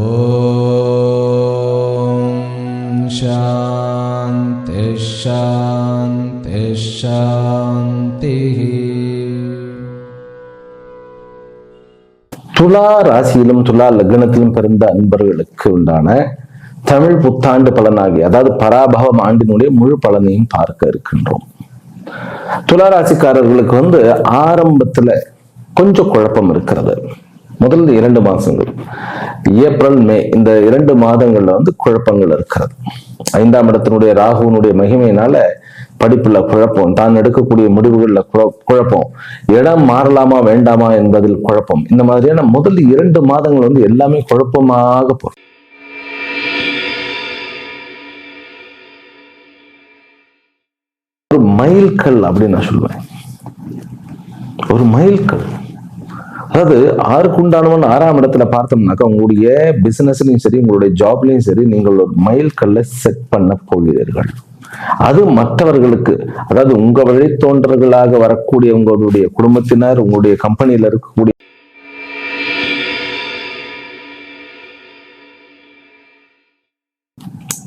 ஓம் சாந்தி சாந்தி சாந்தி. துலா ராசியிலும் துலா லக்னத்திலும் பிறந்த அன்பர்களுக்கு உண்டான தமிழ் புத்தாண்டு பலனாகி, அதாவது பராபவம் ஆண்டினுடைய முழு பலனையும் பார்க்க இருக்கின்றோம். துலா ராசிக்காரர்களுக்கு ஆரம்பத்துல கொஞ்சம் குழப்பம் இருக்கிறது. முதல் 2 மாசங்கள் ஏப்ரல் மே இந்த 2 மாதங்கள்ல குழப்பங்கள் இருக்கிறது. 5ஆம் இடத்தினுடைய ராகுனுடைய மகிமையினால படிப்புல குழப்பம், தான் எடுக்கக்கூடிய முடிவுகள்ல குழப்பம், இடம் மாறலாமா வேண்டாமா என்பதில் குழப்பம். இந்த மாதிரியான முதல் 2 மாதங்கள் எல்லாமே குழப்பமாக போகும். ஒரு மைல்கல் அப்படின்னு நான் சொல்லுவேன். ஒரு மைல்கல், அதாவது 6க்கு உண்டானவன் 6ஆம் இடத்துல பார்த்தோம்னாக்கா உங்களுடைய பிசினஸ்லயும் சரி, உங்களுடைய ஜாப்லயும் சரி, நீங்கள் ஒரு மைல்கல்ல செட் பண்ண போகிறீர்கள். அது மற்றவர்களுக்கு, அதாவது உங்க வழித்தோன்றர்களாக வரக்கூடிய உங்களுடைய குடும்பத்தினர், உங்களுடைய கம்பெனியில இருக்கக்கூடிய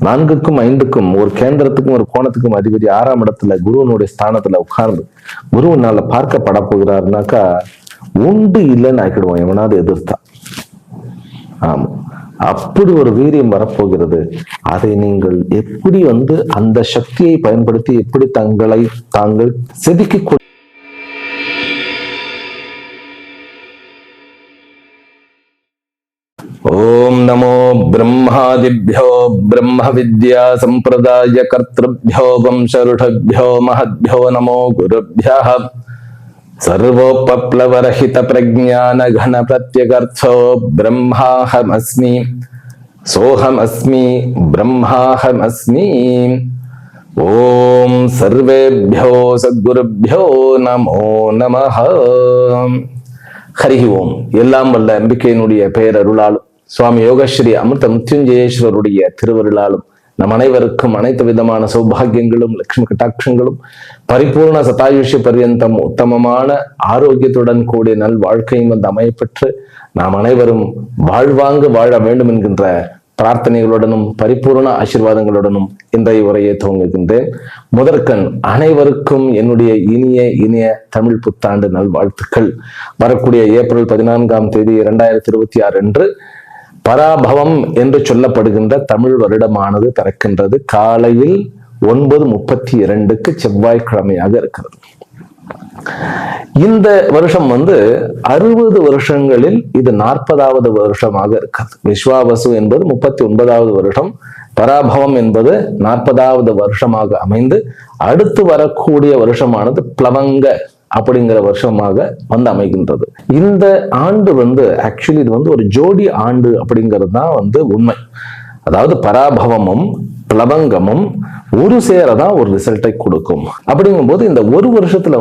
4க்கும் 5க்கும் ஒரு கேந்திரத்துக்கும் ஒரு கோணத்துக்கும் அதிபதி 6ஆம் இடத்துல குருவனுடைய ஸ்தானத்துல உட்கார்ந்து குருவனால பார்க்கப்பட போகிறாருனாக்கா உண்டு இல்லைன்னு ஆக்கிடுவோம் எவனாவது எதிர்த்தா. ஆமா, அப்படி ஒரு வீரியம் வரப்போகிறது. அதை நீங்கள் எப்படி அந்த சக்தியை பயன்படுத்தி எப்படி தங்களை தாங்கள் செதுக்கி ஓம் நமோ பிரம்மாதிபியோ பிரம்ம வித்யா சம்பிரதாய கர்த்ருபியோ வம்சருஷபியோ மஹத்பியோ நமோ குருபியः சர்வோபப்ளவரஹித பிரஜ்ஞான கண பிரத்யகர்த்தோ பிரம்மாஹமஸ்மி சோஹமஸ்மி பிரம்மாஹமஸ்மி. ஓம் சர்வேபியோ சத்குருபியோ நமோ நமஹ. ஹரி ஓம். எல்லாம் வல்ல அம்பிகையினுடைய பேரருளாலும் சுவாமி யோகஸ்ரீ அமிர்த மிருத்யுஞ்சயேஸ்வருடைய திருவருளாலும் நம் அனைவருக்கும் அனைத்து விதமான சௌபாகியங்களும் லட்சுமி கட்டாட்சங்களும் பரிபூர்ண சதாயுஷ்ய பர்யந்தம் உத்தமமான ஆரோக்கியத்துடன் கூடிய நல் வாழ்க்கையும் அமையப்பெற்று நாம் அனைவரும் வாழ்வாங்கு வாழ வேண்டும் என்கின்ற பிரார்த்தனைகளுடனும் பரிபூர்ண ஆசீர்வாதங்களுடனும் இன்றைய உரையை துவங்குகின்றேன். முதற்கண் அனைவருக்கும் என்னுடைய இனிய தமிழ் புத்தாண்டு நல்வாழ்த்துக்கள். வரக்கூடிய ஏப்ரல் 14ஆம் தேதி 2026 அன்று பராபவம் என்று சொல்லப்படுகின்ற தமிழ் வருடமானது பிறக்கின்றது. காலையில் 9:32 செவ்வாய்க்கிழமையாக இருக்கிறது. இந்த வருஷம் 60 வருஷங்களில் இது 40வது வருஷமாக இருக்கிறது. விஸ்வாவசு என்பது 39வது வருஷம், பராபவம் என்பது 40வது வருஷமாக அமைந்து அடுத்து வரக்கூடிய வருஷமானது பிளவங்க அப்படிங்கிற வருஷமாக அமைகின்றது. இந்த ஆண்டு ஆக்சுவலி இது ஒரு ஜோடி ஆண்டு அப்படிங்கிறது தான் உண்மை. அதாவது பராபவமும் பிளவங்கமும் ஒரு சேரதான் ஒரு ரிசல்ட்டை கொடுக்கும். அப்படிங்கும் போது இந்த ஒரு வருஷத்துல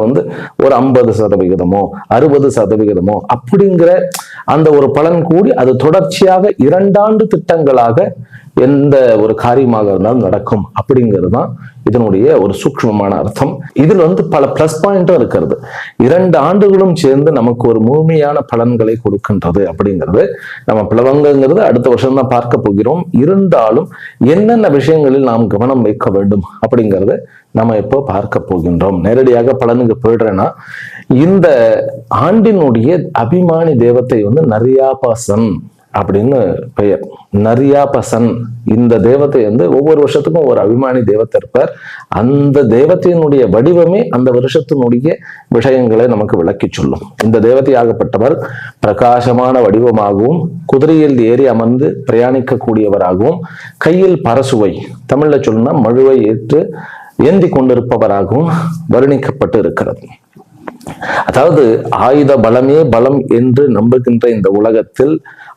ஒரு 50% 60% அப்படிங்கிற அந்த ஒரு பலன் கூடி அது தொடர்ச்சியாக 2 ஆண்டு திட்டங்களாக எந்த ஒரு காரியமாக இருந்தாலும் நடக்கும் அப்படிங்கிறது தான் இதனுடைய ஒரு சூக்ஷ்மமான அர்த்தம். இதுல பல பிளஸ் பாயிண்டும் இருக்கிறது. 2 ஆண்டுகளும் சேர்ந்து நமக்கு ஒரு முழுமையான பலன்களை கொடுக்கின்றது அப்படிங்கிறது. நம்ம பிளவங்கிறது அடுத்த வருஷம் தான் பார்க்க போகிறோம். இருந்தாலும் என்னென்ன விஷயங்களில் நாம் கவனம் வைக்க வேண்டும் அப்படிங்கறத நம்ம இப்போ பார்க்க போகின்றோம். நேரடியாக பலனுக்கு போயிடுறேன்னா, இந்த ஆண்டினுடைய அபிமானி தேவத்தை நரியாபசன் அப்படின்னு பெயர். நரியாபசன் இந்த தேவத்தை ஒவ்வொரு வருஷத்துக்கும் ஒரு அபிமானி தேவத்தை இருப்பார். அந்த தேவத்தையினுடைய வடிவமே அந்த வருஷத்தினுடைய விஷயங்களை நமக்கு விளக்கி சொல்லும். இந்த தேவதையாகப்பட்டவர் பிரகாசமான வடிவமாகவும் குதிரையில் ஏறி அமர்ந்து பிரயாணிக்க கூடியவராகவும் கையில் பரசுவை, தமிழ்ல சொல்லணும்னா மழுவை ஏற்று ஏந்தி கொண்டிருப்பவராகவும் வர்ணிக்கப்பட்டு இருக்கிறது. அதாவது ஆயுத பலமே பலம் என்று நம்புகின்ற இந்த உலகத்தில்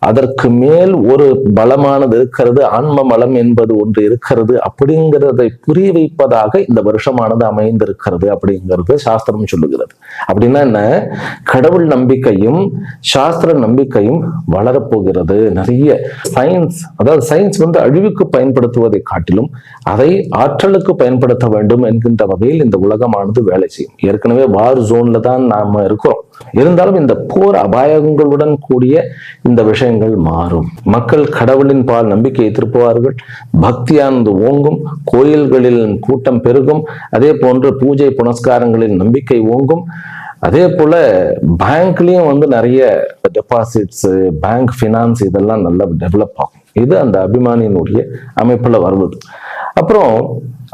அதற்கு மேல் ஒரு பலமானது இருக்கிறது, ஆன்ம பலம் என்பது ஒன்று இருக்கிறது அப்படிங்கிறதை புரிய வைப்பதாக இந்த வருஷமானது அமைந்திருக்கிறது அப்படிங்கிறது சாஸ்திரம் சொல்லுகிறது. அப்படின்னா என்ன? கடவுள் நம்பிக்கையும் சாஸ்திர நம்பிக்கையும் வளரப்போகிறது. நிறைய சயின்ஸ், அதாவது சயின்ஸ் அழிவுக்கு பயன்படுத்துவதை காட்டிலும் அதை ஆற்றலுக்கு பயன்படுத்த வேண்டும் என்கின்ற வகையில் இந்த உலகமானது வேலை செய்யும். ஏற்கனவே வார் ஜோன்ல தான் நாம இருக்கிறோம். இருந்தாலும் இந்த போர் அபாயங்களுடன் கூடிய இந்த விஷயங்கள் மாறும். மக்கள் கடவுளின் பால் நம்பிக்கையை திருப்புவார்கள், பக்தியானது ஓங்கும், கோயில்களில் கூட்டம் பெருகும், அதே போன்று பூஜை புனஸ்காரங்களில் நம்பிக்கை ஓங்கும். அதே போல பேங்க்லயும் வந்து நிறைய டெபாசிட்ஸ், பேங்க் ஃபினான்ஸ் இதெல்லாம் நல்லா டெவலப் ஆகும். இது அந்த அபிமானியினுடைய அமைப்புல வருவது. அப்புறம்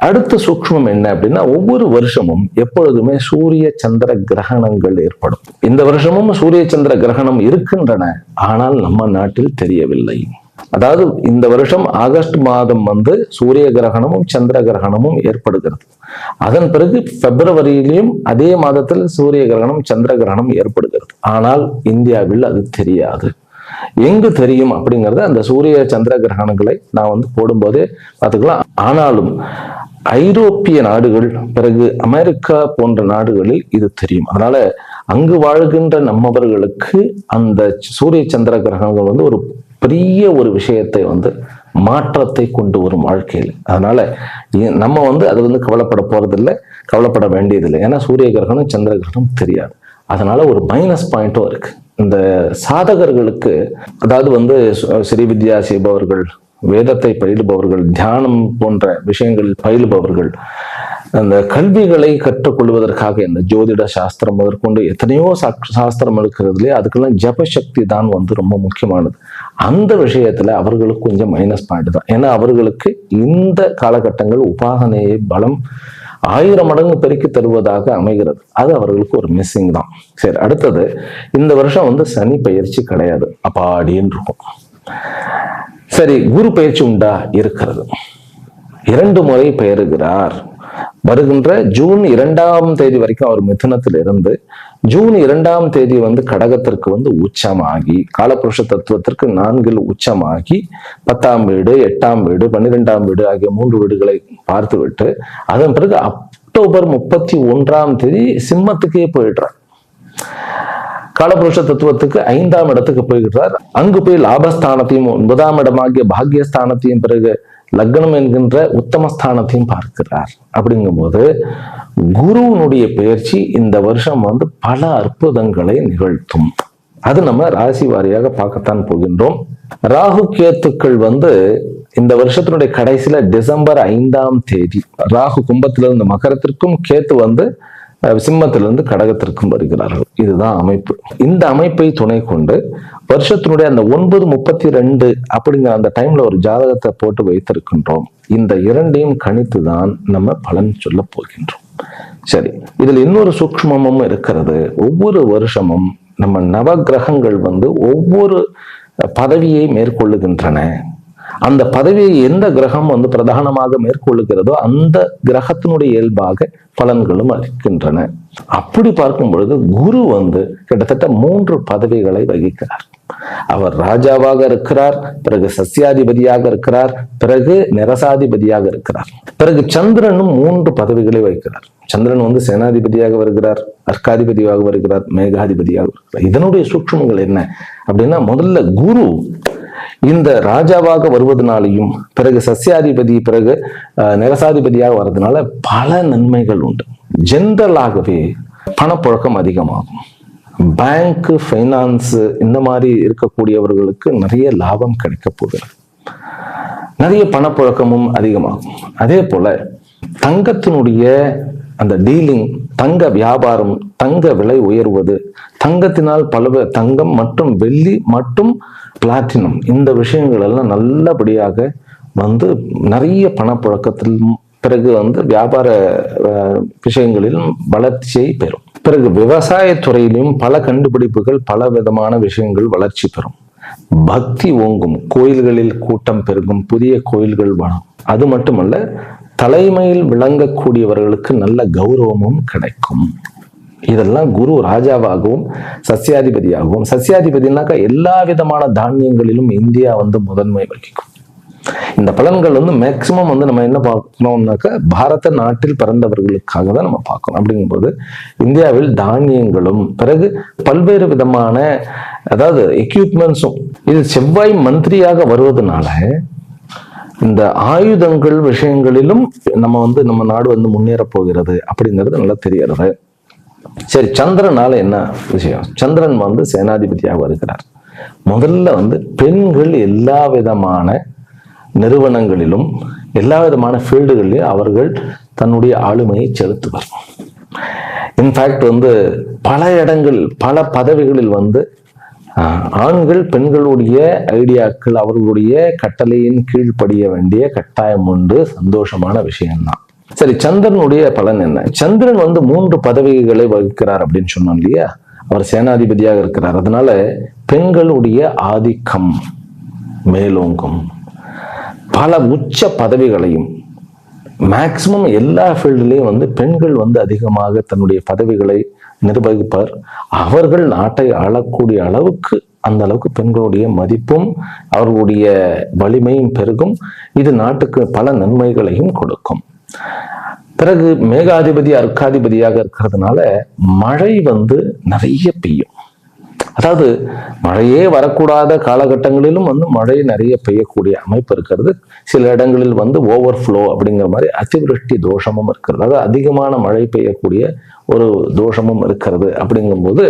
அடுத்த சூக்ஷ்மம் என்ன அப்படின்னா, ஒவ்வொரு வருஷமும் எப்பொழுதுமே சூரிய சந்திர கிரகணங்கள் ஏற்படும். இந்த வருஷமும் சூரிய சந்திர கிரகணம் இருக்கின்றன, ஆனால் நம்ம நாட்டில் தெரியவில்லை. அதாவது இந்த வருஷம் ஆகஸ்ட் மாதம் வந்து சூரிய கிரகணமும் சந்திர கிரகணமும் ஏற்படுகிறது. அதன் பிறகு பிப்ரவரியிலும் அதே மாதத்தில் சூரிய கிரகணம் சந்திர கிரகணம் ஏற்படுகிறது. ஆனால் இந்தியாவில் அது தெரியாது. எங்கு தெரியும் அப்படிங்கறது அந்த சூரிய சந்திர கிரகணங்களை நான் வந்து போடும்போதே பார்த்துக்கலாம். ஆனாலும் ஐரோப்பிய நாடுகள், பிறகு அமெரிக்கா போன்ற நாடுகளில் இது தெரியும். அதனால அங்கு வாழ்கின்ற நம்மவர்களுக்கு அந்த சூரிய சந்திர கிரகணங்கள் வந்து ஒரு பெரிய ஒரு விஷயத்தை வந்து மாற்றத்தை கொண்டு வரும் வாழ்க்கையில். அதனால நம்ம வந்து அது வந்து கவலைப்பட போறதில்லை, கவலைப்பட வேண்டியதில்லை. ஏன்னா சூரிய கிரகணம் சந்திர கிரகணம் தெரியாது. அதனால ஒரு மைனஸ் பாயிண்ட்டும் இருக்கு இந்த சாதகர்களுக்கு. அதாவது வந்து ஸ்ரீவித்யா செய்பவர்கள், வேதத்தை பயிலுபவர்கள், தியானம் போன்ற விஷயங்களில் பயிலுபவர்கள், அந்த கல்விகளை கற்றுக்கொள்வதற்காக இந்த ஜோதிட சாஸ்திரம் முதற்கொண்டு எத்தனையோ சாஸ்திரம் இருக்கிறதுலே அதுக்கெல்லாம் ஜபசக்தி தான் வந்து ரொம்ப முக்கியமானது. அந்த விஷயத்துல அவர்களுக்கு கொஞ்சம் மைனஸ் பாயிண்ட் தான். ஏன்னா அவர்களுக்கு இந்த காலகட்டங்கள் உபாசனையை பலம் 1000 மடங்கு பெருக்கி தருவதாக அமைகிறது. அது அவர்களுக்கு ஒரு மிஸ்ஸிங் தான். சரி, அடுத்தது இந்த வருஷம் வந்து சனி பயிற்சி கிடையாது, அப்பாடின்னு இருக்கும். சரி, குரு பயிற்சி உண்டா? இருக்கிறது. 2 முறை பெயருகிறார். வருகின்ற ஜூன் 2ஆம் தேதி வரைக்கும் அவர் மிதுனத்தில் இருந்து ஜூன் 2ஆம் தேதி வந்து கடகத்திற்கு வந்து உச்சமாகி, காலபுருஷ தத்துவத்திற்கு 4 உச்சமாகி 10ஆம் வீடு, 8ஆம் வீடு, 12ஆம் வீடு ஆகிய 3 வீடுகளை பார்த்து விட்டு அதன் பிறகு அக்டோபர் 31ஆம் தேதி சிம்மத்துக்கே போயிடுறார். காலபுருஷ தத்துவத்துக்கு 5ஆம் இடத்துக்கு போய்கிறார். அங்கு போய் லாபஸ்தானத்தையும் 9ஆம் இடமாகிய பாக்யஸ்தானத்தையும் பிறகு லக்னம் என்கின்ற உத்தமஸ்தானத்தையும் பார்க்கிறார். அப்படிங்கும் போது குருவனுடைய பெயர்ச்சி இந்த வருஷம் வந்து பல அற்புதங்களை நிகழ்த்தும். அது நம்ம ராசி வாரியாக பார்க்கத்தான் போகின்றோம். ராகு கேத்துக்கள் வந்து இந்த வருஷத்தினுடைய கடைசியில டிசம்பர் 5ஆம் தேதி ராகு கும்பத்திலிருந்து மகரத்திற்கும், கேத்து வந்து சிம்மத்திலிருந்து கடகத்திற்கும் வருகிறார்கள். இதுதான் அமைப்பு. இந்த அமைப்பை துணை கொண்டு வருஷத்தினுடைய அந்த 9:32 அப்படிங்கிற அந்த டைம்ல ஒரு ஜாதகத்தை போட்டு வைத்திருக்கின்றோம். இந்த 2ஐயும் கணித்துதான் நம்ம பலன் சொல்ல போகின்றோம். சரி, இதுல இன்னொரு சூக்ஷ்மமும் இருக்கிறது. ஒவ்வொரு வருஷமும் நம்ம நவ கிரகங்கள் வந்து ஒவ்வொரு பதவியை மேற்கொள்ளுகின்றன. அந்த பதவியை எந்த கிரகம் வந்து பிரதானமாக மேற்கொள்ளுகிறதோ அந்த கிரகத்தினுடைய இயல்பாக பலன்களும் அளிக்கின்றன. அப்படி பார்க்கும் பொழுது குரு வந்து கிட்டத்தட்ட 3 பதவிகளை வகிக்கிறார். அவர் ராஜாவாக இருக்கிறார், பிறகு சஸ்யாதிபதியாக இருக்கிறார், பிறகு நிரசாதிபதியாக இருக்கிறார். பிறகு சந்திரனும் 3 பதவிகளை வகிக்கிறார். சந்திரன் வந்து சேனாதிபதியாக வருகிறார், அர்க்காதிபதியாக வருகிறார், மேகாதிபதியாக வருகிறார். இதனுடைய சூக்ஷ்மங்கள் என்ன அப்படின்னா, முதல்ல குரு இந்த ராஜாவாக வருவதனாலையும் பிறகு சஸ்யாதிபதி பிறகு நிரசாதிபதியாக வர்றதுனால பல நன்மைகள் உண்டு. ஜென்ரலாகவே பணப்புழக்கம் அதிகமாகும். பேங்க், ஃபைனான்ஸ் இந்த மாதிரி இருக்கக்கூடியவர்களுக்கு நிறைய லாபம் கிடைக்க போகிறது. நிறைய பணப்புழக்கமும் அதிகமாகும். அதே போல தங்கத்தினுடைய அந்த டீலிங், தங்க வியாபாரம், தங்க விலை உயர்வது, தங்கத்தினால் பல தங்கம் மற்றும் வெள்ளி மற்றும் பிளாட்டினம் இந்த விஷயங்கள் எல்லாம் நல்லபடியாக வந்து நிறைய பணப்புழக்கத்தில் பிறகு வந்து வியாபார விஷயங்களிலும் வளர்ச்சியை பெறும். பிறகு விவசாயத்துறையிலும் பல கண்டுபிடிப்புகள், பல விதமான விஷயங்கள் வளர்ச்சி பெறும். பக்தி ஓங்கும், கோயில்களில் கூட்டம் பெருகும், புதிய கோயில்கள் வளரும். அது மட்டுமல்ல, தலைமையில் விளங்கக்கூடியவர்களுக்கு நல்ல கௌரவமும் கிடைக்கும். இதெல்லாம் குரு ராஜாவாகவும் சஸ்யாதிபதியாகவும், சஸ்யாதிபதினாக்கா எல்லா விதமான தானியங்களிலும் இந்தியா வந்து முதன்மை வகிக்கும். இந்த பலன்கள் வந்து மேக்சிமம் வந்து நம்ம என்ன பார்க்கணும்னாக்கா பாரத நாட்டில் பிறந்தவர்களுக்காக தான் நம்ம பார்க்கணும். அப்படிங்கும்போது இந்தியாவில் தானியங்களும் பிறகு பல்வேறு விதமான அதாவது எக்யூப்மெண்ட்ஸும், இது செவ்வாய் மந்திரியாக வருவதனால இந்த ஆயுதங்கள் விஷயங்களிலும் நம்ம நாடு வந்து முன்னேற போகிறது அப்படிங்கிறது நல்லா தெரியறது. சரி, சந்திரனால என்ன விஷயம்? சந்திரன் வந்து சேனாதிபதியாக வருகிறார். முதல்ல வந்து பெண்கள் எல்லா விதமான நிறுவனங்களிலும் எல்லா விதமான ஃபீல்டுகளிலும் அவர்கள் தன்னுடைய ஆளுமையை செலுத்துவர். இன்ஃபேக்ட் வந்து பல இடங்கள் பல பதவிகளில் வந்து ஆண்கள் பெண்களுடைய ஐடியாக்கள் அவர்களுடைய கட்டளையின் கீழ்ப்படிய வேண்டிய கட்டாயம் உண்டு. சந்தோஷமான விஷயம்தான். சரி, சந்திரனுடைய பலன் என்ன? சந்திரன் வந்து 3 பதவிகளை வகிக்கிறார் அப்படின்னு சொன்னோம் இல்லையா? அவர் சேனாதிபதியாக இருக்கிறார். அதனால பெண்களுடைய ஆதிக்கம் மேலோங்கும். பல உச்ச பதவிகளையும் மேக்சிமம் எல்லா ஃபீல்டுலையும் வந்து பெண்கள் வந்து அதிகமாக தன்னுடைய பதவிகளை நிர்வகிப்பார். அவர்கள் நாட்டை ஆளக்கூடிய அளவுக்கு அந்த அளவுக்கு பெண்களுடைய மதிப்பும் அவர்களுடைய வலிமையும் பெருகும். இது நாட்டுக்கு பல நன்மைகளையும் கொடுக்கும். பிறகு மேகாதிபதி அர்க்காதிபதியாக இருக்கிறதுனால மழை வந்து நிறைய பெய்யும். அதாவது மழையே வரக்கூடாத காலகட்டங்களிலும் வந்து மழை நிறைய பெய்யக்கூடிய அமைப்பு இருக்கிறது. சில இடங்களில் வந்து ஓவர்ஃப்ளோ அப்படிங்கிற மாதிரி அதிவிருஷ்டி தோஷமும் இருக்கிறது. அதாவது அதிகமான மழை பெய்யக்கூடிய ஒரு தோஷமும் இருக்கிறது. அப்படிங்கும்போது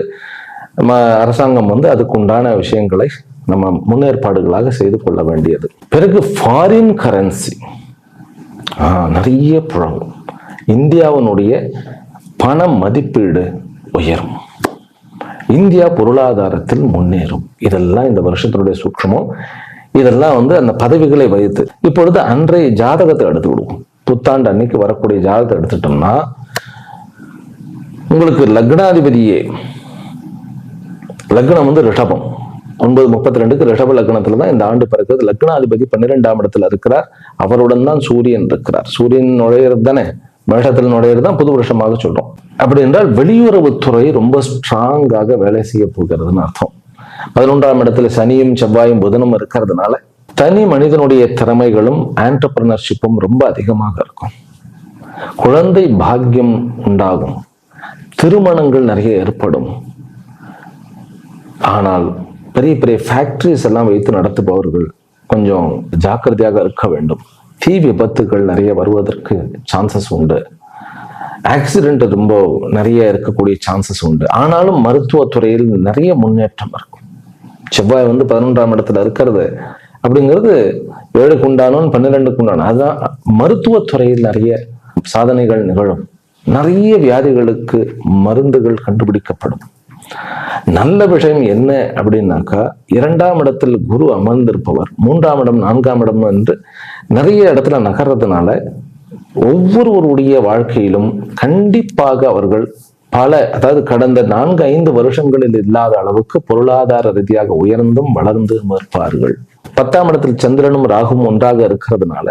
நம்ம அரசாங்கம் வந்து அதுக்குண்டான விஷயங்களை நம்ம முன்னேற்பாடுகளாக செய்து கொள்ள வேண்டியது. பிறகு ஃபாரின் கரன்சி நிறைய புழங்கும். இந்தியாவினுடைய பண மதிப்பீடு உயரும். இந்தியா பொருளாதாரத்தில் முன்னேறும். இதெல்லாம் இந்த வருஷத்தினுடைய சூட்சமம். இதெல்லாம் வந்து அந்த பதவிகளை வைத்து இப்பொழுது அன்றைய ஜாதகத்தை எடுத்து விடுவோம். புத்தாண்டு அன்னைக்கு வரக்கூடிய ஜாதகத்தை எடுத்துட்டோம்னா உங்களுக்கு லக்னாதிபதியே லக்னம் வந்து ரிஷபம் 9:32 ரிஷப லக்னத்துல தான் இந்த ஆண்டு பிறக்கிறது. லக்னாதிபதி 12ஆம் இடத்துல இருக்கிறார். அவருடன் தான் சூரியன் இருக்கிறார். சூரியன் நுழையிறது தானே, மேஷத்தில் நுழையிறது தான் புது வருஷமாக சொல்றோம். அப்படி என்றால் வெளியுறவுத்துறை ரொம்ப ஸ்ட்ராங்காக வேலை செய்ய போகிறதுன்னு அர்த்தம். 11ஆம் இடத்துல சனியும் செவ்வாயும் புதனும் இருக்கிறதுனால தனி மனிதனுடைய திறமைகளும் ஆண்டர்பிரினர்ஷிப்பும் ரொம்ப அதிகமாக இருக்கும். குழந்தை பாக்கியம் உண்டாகும். திருமணங்கள் நிறைய ஏற்படும். ஆனால் பெரிய பெரிய ஃபேக்டரிஸ் எல்லாம் வைத்து நடத்துபவர்கள் கொஞ்சம் ஜாக்கிரதையாக இருக்க வேண்டும். தீ விபத்துகள் நிறைய வருவதற்கு சான்சஸ் உண்டு. ஆக்சிடென்ட் ரொம்ப நிறைய இருக்கக்கூடிய சான்சஸ் உண்டு. ஆனாலும் மருத்துவத்துறையில் நிறைய முன்னேற்றம் இருக்கும். செவ்வாய் வந்து 11ஆம் இடத்துல இருக்கிறது அப்படிங்கிறது 7க்கு உண்டானோன்னு 12க்கு உண்டானோ. அதுதான் மருத்துவத்துறையில் நிறைய சாதனைகள் நிகழும். நிறைய வியாதிகளுக்கு மருந்துகள் கண்டுபிடிக்கப்படும். நல்ல விஷயம் என்ன அப்படின்னாக்கா, 2ஆம் இடத்தில் குரு அமர்ந்திருப்பவர் 3ஆம் இடம் 4ஆம் இடம் என்று நிறைய இடத்துல நகர்றதுனால ஒவ்வொருவருடைய வாழ்க்கையிலும் கண்டிப்பாக அவர்கள் அதாவது கடந்த 4-5 வருஷங்களில் இல்லாத அளவுக்கு பொருளாதார ரீதியாக உயர்ந்தும் வளர்ந்தும் இருப்பார்கள். 10ஆம் இடத்தில் சந்திரனும் ராகுவும் ஒன்றாக இருக்கிறதுனால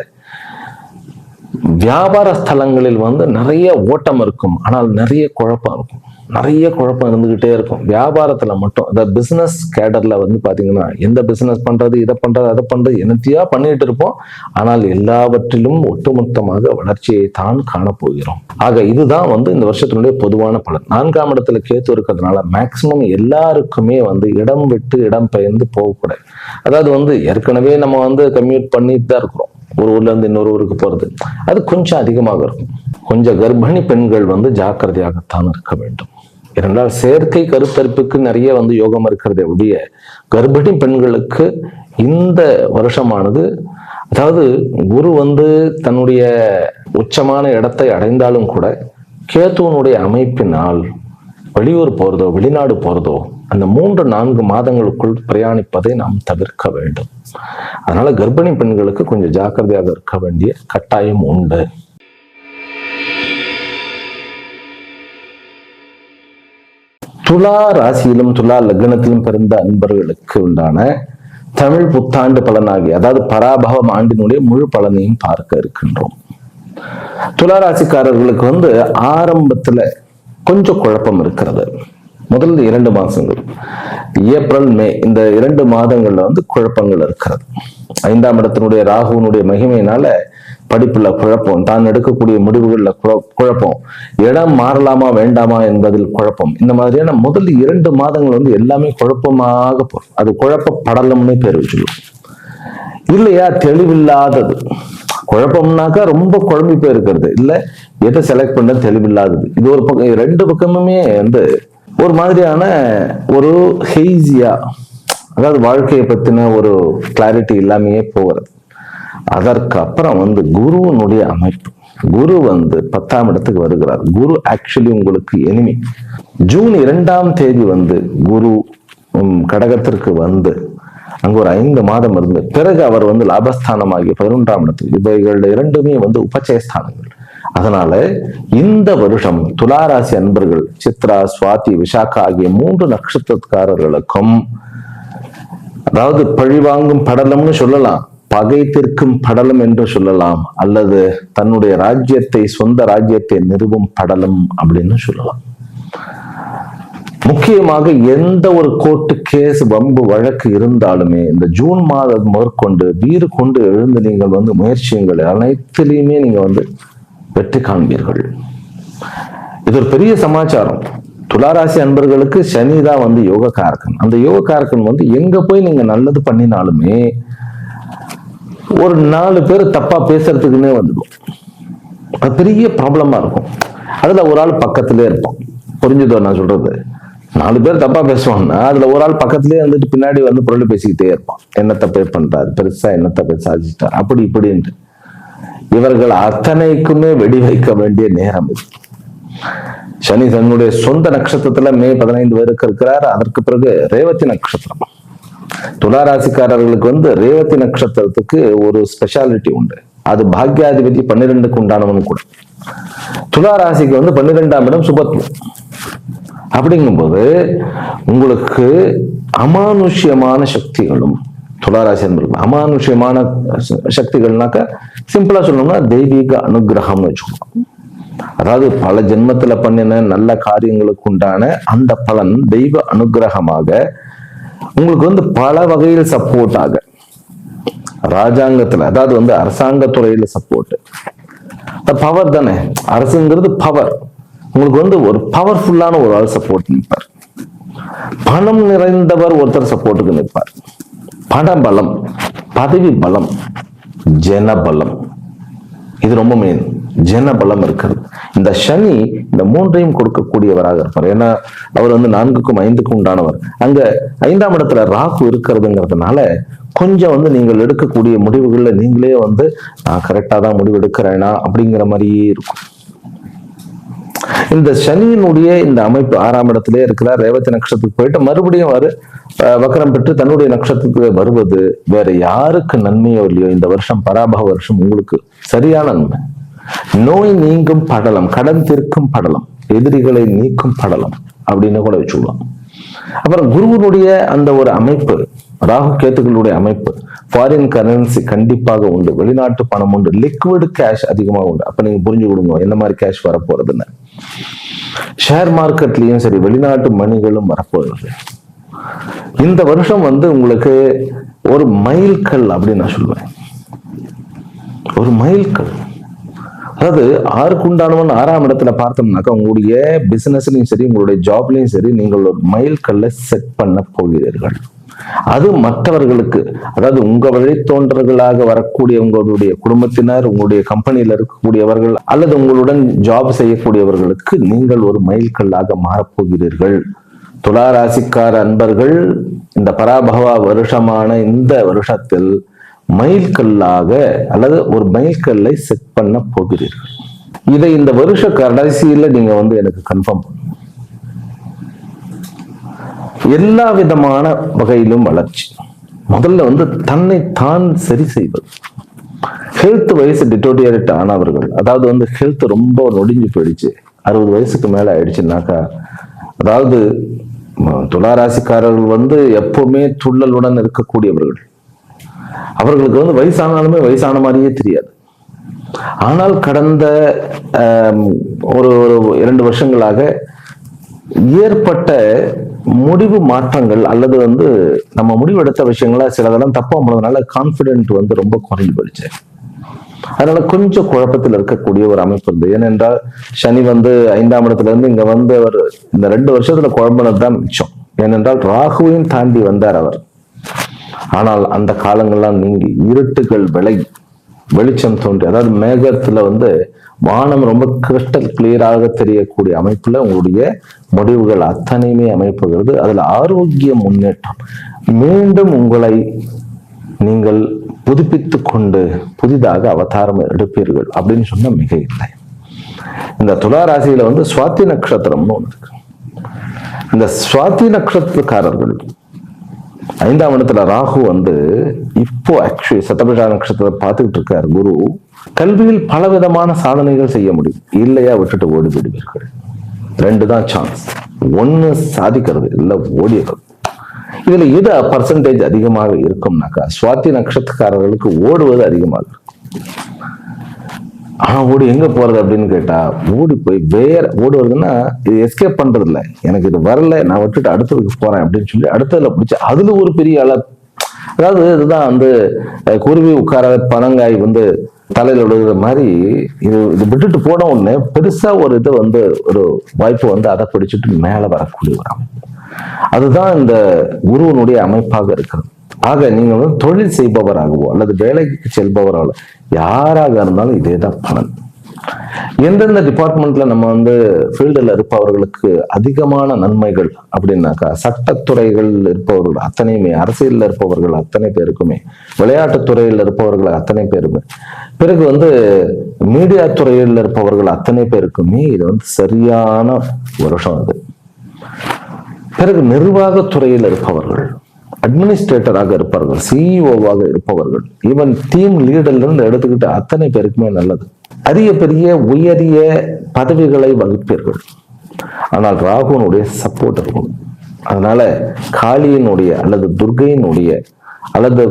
வியாபார ஸ்தலங்களில் வந்து நிறைய ஓட்டம் இருக்கும். ஆனால் நிறைய குழப்பம் இருக்கும். நிறைய குழப்பம் இருந்துகிட்டே இருக்கும். வியாபாரத்துல மட்டும் அந்த பிசினஸ் கேடர்ல வந்து பாத்தீங்கன்னா எந்த பிசினஸ் பண்றது, இதை பண்றது, அதை பண்றது, என்னத்தையா பண்ணிட்டு இருப்போம். ஆனால் எல்லாவற்றிலும் ஒட்டுமொத்தமாக வளர்ச்சியை தான் காணப்போகிறோம். ஆக இதுதான் வந்து இந்த வருஷத்தினுடைய பொதுவான பலன். 4ஆம் இடத்துல கேத்து இருக்கிறதுனால மேக்சிமம் எல்லாருக்குமே வந்து இடம் விட்டு இடம் பெயர்ந்து போகக்கூடாது. அதாவது வந்து ஏற்கனவே நம்ம வந்து கம்யூட் பண்ணிட்டு தான் இருக்கிறோம். ஒரு ஊர்ல இருந்து இன்னொரு ஊருக்கு போறது அது கொஞ்சம் அதிகமாக இருக்கும். கொஞ்சம் கர்ப்பிணி பெண்கள் வந்து ஜாக்கிரதையாகத்தான் இருக்க வேண்டும். இரண்டால் செயற்கை கருத்தரிப்புக்கு நிறைய வந்து யோகம் இருக்கிறதே ஒழிய கர்ப்பிணி பெண்களுக்கு இந்த வருஷமானது, அதாவது குரு வந்து தன்னுடைய உச்சமான இடத்தை அடைந்தாலும் கூட கேத்துவனுடைய அமைப்பினால் வெளியூர் போறதோ வெளிநாடு போறதோ அந்த 3-4 மாதங்களுக்குள் பிரயாணிப்பதை நாம் தவிர்க்க வேண்டும். அதனால கர்ப்பிணி பெண்களுக்கு கொஞ்சம் ஜாக்கிரதையாக இருக்க வேண்டிய கட்டாயம் உண்டு. துலா ராசியிலும் துலா லக்னத்திலும் பிறந்த அன்பர்களுக்கு உண்டான தமிழ் புத்தாண்டு பலனாகி, அதாவது பராபவம் ஆண்டினுடைய முழு பலனையும் பார்க்க இருக்கின்றோம். துலா ராசிக்காரர்களுக்கு வந்து ஆரம்பத்துல கொஞ்சம் குழப்பம் இருக்கிறது. முதல் 2 மாசங்கள் ஏப்ரல் மே இந்த 2 மாதங்கள்ல வந்து குழப்பங்கள் இருக்கிறது. 5ஆம் இடத்தினுடைய ராகுனுடைய மகிமையினால படிப்புல குழப்பம், தான் எடுக்கக்கூடிய முடிவுகள்ல குழப்பம், இடம் மாறலாமா வேண்டாமா என்பதில் குழப்பம். இந்த மாதிரியான முதல் 2 மாதங்கள் வந்து எல்லாமே குழப்பமாக போகும். அது குழப்ப படலம்னு பேர் வச்சுக்கணும். இல்லையா தெளிவில்லாதது. குழப்பம்னாக்கா ரொம்ப குழம்பி போயிருக்கிறது, இல்ல எதை செலக்ட் பண்ண தெளிவில்லாதது. இது ஒரு பக்கம், ரெண்டு பக்கமுமே வந்து ஒரு மாதிரியான ஒரு ஹெய்ஸியா, அதாவது வாழ்க்கையை பத்தின ஒரு கிளாரிட்டி இல்லாமையே போகிறது. அதற்கு அப்புறம் வந்து குருவனுடைய அமைப்பு, குரு வந்து 10ஆம் இடத்துக்கு வருகிறார். குரு ஆக்சுவலி உங்களுக்கு எனிமி. ஜூன் 2ஆம் தேதி வந்து குரு கடகத்திற்கு வந்து அங்க ஒரு 5 மாதம் இருந்து பிறகு அவர் வந்து லாபஸ்தானமாகிய 11ஆம் இடத்துக்கு, இவைகள் இரண்டுமே வந்து உபச்சயஸ்தானங்கள். அதனால இந்த வருஷம் துளாராசி அன்பர்கள் சித்ரா, சுவாதி, விசாகா ஆகிய 3 நட்சத்திரக்காரர்களுக்கும், அதாவது பழிவாங்கும் படலம்னு சொல்லலாம், பகை தீர்க்கும் படலம் என்று சொல்லலாம், அல்லது தன்னுடைய ராஜ்யத்தை, சொந்த ராஜ்யத்தை நிறுவும் படலம் அப்படின்னு சொல்லலாம். முக்கியமாக எந்த ஒரு கோர்ட்டு கேஸ், வம்பு, வழக்கு இருந்தாலுமே இந்த ஜூன் மாதம் முதற்கொண்டு வீறு கொண்டு எழுந்து நீங்கள் வந்து முயற்சியுங்கள், அனைத்திலையுமே நீங்க வந்து வெற்றி காண்பீர்கள். இது ஒரு பெரிய சமாச்சாரம். துளாராசி அன்பர்களுக்கு சனி தான் வந்து யோகக்காரகன். அந்த யோகக்காரகன் வந்து எங்க போய் நீங்க நல்லது பண்ணினாலுமே ஒரு 4 பேர் தப்பா பேசுறதுக்குன்னே வந்துடும். அது பெரிய ப்ராப்ளமா இருக்கும். அதுல ஒரு ஆள் பக்கத்திலே இருப்பான். புரிஞ்சுதோ நான் சொல்றது? 4 பேர் தப்பா பேசுவாங்கன்னா அதுல ஒரு ஆள் பக்கத்திலே வந்துட்டு பின்னாடி வந்து பொருள் பேசிக்கிட்டே இருப்பான். என்ன தப்பே பண்றாரு, பெருசா என்ன தப்பே சாதிச்சிட்டார், அப்படி இப்படின்ட்டு. இவர்கள் அத்தனைக்குமே வெடி வைக்க வேண்டிய நேரம் இது. சனி தன்னுடைய சொந்த நட்சத்திரத்துல மே 15 வரைக்கும் இருக்கிறார். அதற்கு பிறகு ரேவதி நட்சத்திரம். துளாராசிக்காரர்களுக்கு வந்து ரேவதி நட்சத்திரத்துக்கு ஒரு ஸ்பெஷாலிட்டி உண்டு. அது பாக்யாதிபதி 12க்கு உண்டானவனு கூட. துளாராசிக்கு வந்து 12ஆம் இடம் சுபத்துவம். அப்படிங்கும்போது உங்களுக்கு அமானுஷ்யமான சக்திகளும், துளாராசி என்பது அமானுஷ்யமான சக்திகள்னாக்க சிம்பிளா சொல்லணும்னா தெய்வீக அனுகிரகம்னு வச்சுக்கணும். அதாவது பல ஜென்மத்துல பண்ணின நல்ல காரியங்களுக்கு உண்டான அந்த பலன் தெய்வ அனுகிரகமாக உங்களுக்கு வந்து பல வகையில் சப்போர்ட் ஆக, ராஜாங்கத்துல, அதாவது வந்து அரசாங்க துறையில சப்போர்ட். பவர் தானே, அரசுங்கிறது பவர். உங்களுக்கு வந்து ஒரு பவர்ஃபுல்லான ஒரு ஆள் சப்போர்ட் நிற்பார். பணம் நிறைந்தவர் ஒருத்தர் சப்போர்ட்டுக்கு நிற்பார். பண பலம், பதவி பலம், ஜன பலம், இது ரொம்ப மெயின். ஜன பலம் இருக்கிறது. இந்த சனி இந்த 3ஐயும் கொடுக்கக்கூடியவராக இருப்பார். ஏன்னா அவர் வந்து 4க்கும் 5க்கும் உண்டானவர். அங்க 5ஆம் இடத்துல ராகு இருக்கிறதுங்கிறதுனால கொஞ்சம் வந்து நீங்கள் எடுக்கக்கூடிய முடிவுகள்ல நீங்களே வந்து நான் கரெக்டா தான் முடிவு எடுக்கிறேனா அப்படிங்கிற மாதிரியே இருக்கும். இந்த சனியினுடைய இந்த அமைப்பு 6ஆம் இடத்திலே இருக்கிறார். ரேவதி நட்சத்திரத்துக்கு போயிட்டு மறுபடியும் வக்கரம் பெற்று தன்னுடைய நட்சத்திரத்துக்கு வருவது வேற யாருக்கு நன்மையோ இல்லையோ, இந்த வருஷம் பராபவ வருஷம் உங்களுக்கு சரியான நன்மை. நோய் நீங்கும் படலம், கடன் தீர்க்கும் படலம், எதிரிகளை நீக்கும் படலம் அப்படின்னு கூட வச்சுக்கலாம். அப்புறம் குருவனுடைய அந்த ஒரு அமைப்பு, ராகு கேத்துக்களுடைய அமைப்பு, ஃபாரின் கரன்சி கண்டிப்பாக உண்டு, வெளிநாட்டு பணம் உண்டு, லிக்விட் கேஷ் அதிகமாக உண்டு. அப்ப நீங்க புரிஞ்சு கொடுங்க என்ன மாதிரி கேஷ் வரப்போறதுன்னு. ஷேர் மார்க்கெட்லயும் சரி, வெளிநாட்டு மணிகளும் வரப்போறது. இந்த வருஷம் வந்து உங்களுக்கு ஒரு மைல்கல் அப்படின்னு நான் சொல்லுவேன். ஒரு மைல்கல், அதாவது 6க்கு உண்டானவன் 6ஆம் இடத்துல பார்த்தோம்னாக்கா உங்களுடைய பிசினஸ்லயும் சரி, உங்களுடைய ஜாப்லயும் சரி, நீங்கள் ஒரு மைல்கல்ல செட் பண்ண போகிறீர்கள். அது மற்றவர்களுக்கு, அதாவது உங்க வழித்தோன்றர்களாக வரக்கூடிய உங்களுடைய குடும்பத்தினர், உங்களுடைய கம்பெனியில இருக்கக்கூடியவர்கள், அல்லது உங்களுடன் ஜாப் செய்யக்கூடியவர்களுக்கு நீங்கள் ஒரு மைல்கல்லாக மாறப்போகிறீர்கள். துளாராசிக்கார அன்பர்கள் இந்த பராபவ வருஷமான இந்த வருஷத்தில் மைல்கல்லாக அல்லது ஒரு மைல்கல்லை செட் பண்ண போகிறீர்கள். இதை இந்த வருஷ கடைசியில நீங்க வந்து எனக்கு கன்ஃபார்ம் பண்ணுங்க. எல்லா விதமான வகையிலும் வளர்ச்சி. முதல்ல வந்து தன்னை தான் சரி செய்வது. ஹெல்த் வயசு டிட்டோரியேட் ஆனவர்கள், அதாவது வந்து ஹெல்த் ரொம்ப நொடிஞ்சு போயிடுச்சு, 60 வயசுக்கு மேல ஆயிடுச்சுனாக்கா, அதாவது துளாராசிக்காரர்கள் வந்து எப்பவுமே துள்ளலுடன் இருக்கக்கூடியவர்கள். அவர்களுக்கு வந்து வயசானாலுமே வயசான மாதிரியே தெரியாது. ஆனால் கடந்த ஒரு 2 வருஷங்களாக ஏற்பட்ட முடிவு மாற்றங்கள், அல்லது வந்து நம்ம முடிவு எடுத்த விஷயங்கள சிலதெல்லாம் தப்பா போனதுனால கான்பிடென்ட் வந்து ரொம்ப குறைஞ்சு போயிடுச்சு. அதனால கொஞ்சம் குழப்பத்தில் இருக்கக்கூடிய ஒரு அமைப்பு இருந்தது. ஏனென்றால் சனி வந்து 5ஆம் இடத்துல இருந்து இங்க வந்து அவர் இந்த 2 வருஷத்துல குழம்பினதுதான் மிச்சம். ஏனென்றால் ராகுவையும் தாண்டி வந்தார் அவர். ஆனால் அந்த காலங்கள்லாம் நீங்கி இருட்டுகள் விலகி வெளிச்சம் தோன்றி, அதாவது மேகத்துல வந்து வானம் ரொம்ப கிறிஸ்டல் கிளியராக தெரியக்கூடிய அமைப்புல உங்களுடைய முடிவுகள் அத்தனையுமே அமைப்புகிறது. அதுல ஆரோக்கிய முன்னேற்றம், மீண்டும் உங்களை நீங்கள் புதுப்பித்து கொண்டு புதிதாக அவதாரம் எடுப்பீர்கள் அப்படின்னு சொன்னா மிக இல்லை. இந்த துலா ராசியில வந்து சுவாதி நட்சத்திரம்னு ஒண்ணு இருக்கு. இந்த சுவாதி நட்சத்திரக்காரர்கள் 5ஆம் இடத்துல ராகு வந்து இப்போ ஆக்சுவலி சதபிஷா நட்சத்திரத்தை பார்த்துக்கிட்டு இருக்காரு குரு. கல்வியில் பல விதமான சாதனைகள் செய்ய முடியும், இல்லையா விட்டுட்டு ஓடி விடுவீர்கள். 2 தான் சான்ஸ், ஒண்ணு சாதிக்கிறது இல்ல ஓடிடுறது. இதுல எது பர்சன்டேஜ் அதிகமாக இருக்கும்னாக்கா சுவாதி நட்சத்திரக்காரர்களுக்கு ஓடுவது அதிகமாக இருக்கும். ஆனா ஓடி எங்க போறது அப்படின்னு கேட்டா, ஓடி போய் வேற ஓடுவதுன்னா இது எஸ்கேப் பண்றது இல்லை, எனக்கு இது வரல நான் விட்டுட்டு அடுத்ததுக்கு போறேன் அப்படின்னு சொல்லி அடுத்ததுல பிடிச்சி அதுல ஒரு பெரிய அதாவது இதுதான் வந்து குருவி உட்கார பனங்காய் வந்து தலையில விழுகிற மாதிரி, இது விட்டுட்டு போன உடனே பெருசா ஒரு இது வந்து ஒரு வாய்ப்பு வந்து அதை பிடிச்சிட்டு மேல வரக்கூடிய ஒரு அமைப்பு. அதுதான் இந்த குருவனுடைய அமைப்பாக இருக்கிறது. ஆக நீங்க வந்து தொழில் செய்பவராகவோ அல்லது வேலைக்கு செல்பவராகவோ யாராக இருந்தாலும் இதே தான் பலன். எந்தெந்த டிபார்ட்மெண்ட்ல நம்ம வந்து ஃபீல்டில் இருப்பவர்களுக்கு அதிகமான நன்மைகள் அப்படின்னாக்கா, சட்டத்துறைகள் இருப்பவர்கள் அத்தனையுமே, அரசியலில் இருப்பவர்கள் அத்தனை பேருக்குமே, விளையாட்டுத்துறையில் இருப்பவர்கள் அத்தனை பேருமே, பிறகு வந்து மீடியா துறையில் இருப்பவர்கள் அத்தனை பேருக்குமே இது வந்து சரியான வருஷம். அது பிறகு நிர்வாகத்துறையில் இருப்பவர்கள், அட்மினிஸ்ட்ரேட்டராக இருப்பார்கள், சிஇஓவாக இருப்பவர்கள், ஈவன் டீம் லீடர்ல இருந்து எடுத்துக்கிட்டு அத்தனை பேருக்குமே நல்லது. அரிய பெரிய உயரிய பதவிகளை வகிப்பீர்கள். ஆனால் ராகுனுடைய சப்போர்ட் இருக்கும். அதனால காளியினுடைய அல்லது துர்கையினுடைய அல்லது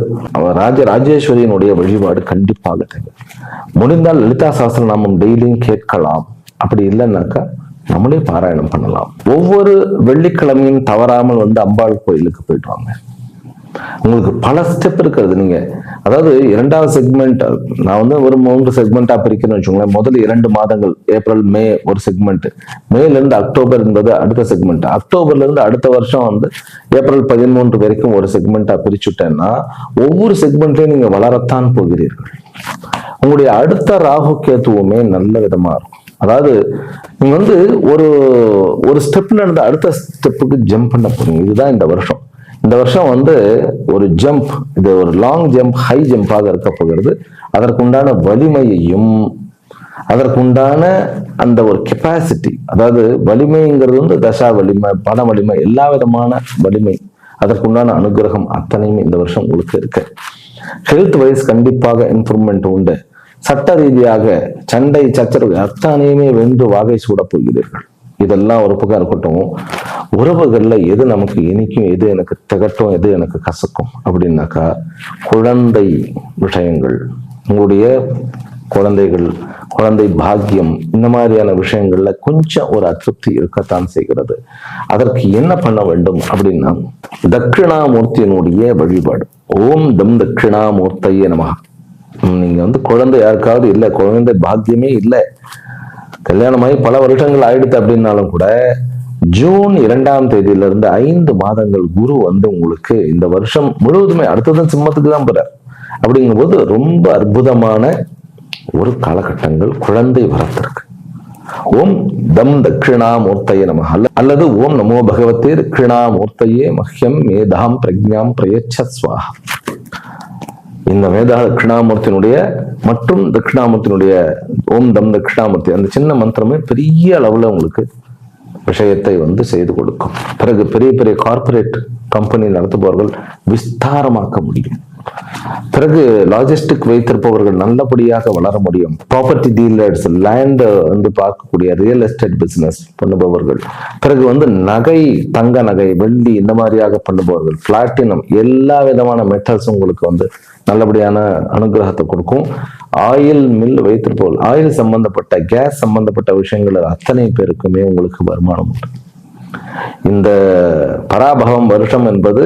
ராஜேஸ்வரியினுடைய வழிபாடு கண்டிப்பாக தேவை. முடிந்தால் லலிதா சஹஸ்ரநாமம் டெய்லியும் கேட்கலாம். அப்படி இல்லைன்னாக்கா நம்மளே பாராயணம் பண்ணலாம். ஒவ்வொரு வெள்ளிக்கிழமையும் தவறாமல் வந்து அம்பாள் கோயிலுக்கு போயிட்டு வாங்க. உங்களுக்கு பல ஸ்டெப் இருக்கிறது. நீங்க அதாவது 2வது செக்மெண்ட் நான் வந்து ஒரு 3 செக்மெண்டா பிரிக்கணும்னு வச்சுக்கோங்களேன். முதல் 2 மாதங்கள் ஏப்ரல் மே ஒரு செக்மெண்ட், மேல இருந்து அக்டோபர் என்பது அடுத்த செக்மெண்ட், அக்டோபர்ல இருந்து அடுத்த வருஷம் வந்து ஏப்ரல் 13 வரைக்கும் ஒரு செக்மெண்டா பிரிச்சுட்டேன்னா ஒவ்வொரு செக்மெண்ட்லயும் நீங்க வளரத்தான் போகிறீர்கள். உங்களுடைய அடுத்த ராகு கேத்துவுமே நல்ல விதமா இருக்கும். அதாவது நீங்க வந்து ஒரு ஸ்டெப்ல இருந்து அடுத்த ஸ்டெப்புக்கு ஜம்ப் பண்ண போறீங்க. இதுதான் இந்த வருஷம். இந்த வருஷம் வந்து ஒரு ஜம்ப், இது ஒரு லாங் ஜம்ப், ஹை ஜம்பாக இருக்க போகிறது. அதற்குண்டான வலிமையையும் அதற்குண்டான அந்த ஒரு கெப்பாசிட்டி, அதாவது வலிமைங்கிறது வந்து தசா வலிமை, பண வலிமை, எல்லா விதமான வலிமை, அதற்குண்டான அனுகிரகம் அத்தனையும் இந்த வருஷம் உங்களுக்கு இருக்கு. ஹெல்த் வைஸ் கண்டிப்பாக இம்ப்ரூவ்மெண்ட் உண்டு. சட்ட ரீதியாக சண்டை சச்சரவு அத்தனையுமே வென்று வாகை சூட போகிறீர்கள். இதெல்லாம் ஒரு பக்கம் இருக்கட்டும். உறவுகள்ல எது நமக்கு இனிக்கும், எது எனக்கு திகட்டும், எது எனக்கு கசக்கும் அப்படின்னாக்கா குழந்தை விஷயங்கள், உங்களுடைய குழந்தைகள், குழந்தை பாக்கியம், இந்த மாதிரியான விஷயங்கள்ல கொஞ்சம் ஒரு அதிருப்தி இருக்கத்தான் செய்கிறது. அதற்கு என்ன பண்ண வேண்டும் அப்படின்னா தட்சிணாமூர்த்தியினுடைய வழிபாடு. ஓம் தம் தட்சிணாமூர்த்தையே நமஹ. நீங்க வந்து குழந்தை யாருக்காவது இல்லை, குழந்தை பாக்கியமே இல்லை, கல்யாணமாகி பல வருஷங்கள் ஆயிடுத்து அப்படின்னாலும் கூட ஜூன் 2ஆம் தேதியிலிருந்து 5 மாதங்கள் குரு வந்து உங்களுக்கு இந்த வருஷம் முழுவதுமே அடுத்ததும் சிம்மத்துக்கு தான் போறார். அப்படிங்கும்போது ரொம்ப அற்புதமான ஒரு காலகட்டங்கள் குழந்தை வரத்திற்கு. ஓம் தம் தட்சிணாமூர்த்தையே நம அல்லது ஓம் நமோ பகவத்தே தட்சிணாமூர்த்தையே மஹ்யம் மேதாம் பிரக்ஞாம் பிரயச்ச ஸ்வாஹா. இந்த மேதா தட்சிணாமூர்த்தியினுடைய மற்றும் தட்சிணாமூர்த்தியினுடைய ஓம் தம் தட்சிணாமூர்த்தி அந்த சின்ன மந்திரமே பெரிய அளவுல உங்களுக்கு விஷயத்தை வந்து செய்து கொடுக்கும். பிறகு பெரிய பெரிய கார்பரேட் கம்பெனி நடத்துபவர்கள் விஸ்தாரமாக்க முடியும். பிறகு லாஜிஸ்டிக் வைத்திருப்பவர்கள் நல்லபடியாக வளர முடியும். ப்ராப்பர்ட்டி டீலர்ஸ், லேண்ட் வந்து பார்க்கக்கூடிய ரியல் எஸ்டேட் பிசினஸ் பண்ணுபவர்கள், பிறகு வந்து நகை, தங்க நகை, வெள்ளி இந்த மாதிரியாக பண்ணுபவர்கள், பிளாட்டினம், எல்லா விதமான மெட்டல்ஸும் உங்களுக்கு வந்து நல்லபடியான அனுகிரகத்தை கொடுக்கும். ஆயில் மில் வைத்திருப்பவர்கள், ஆயில் சம்பந்தப்பட்ட, கேஸ் சம்பந்தப்பட்ட விஷயங்கள் அத்தனை பேருக்குமே உங்களுக்கு வருமானம் உண்டு. இந்த பராபவம் வருஷம் என்பது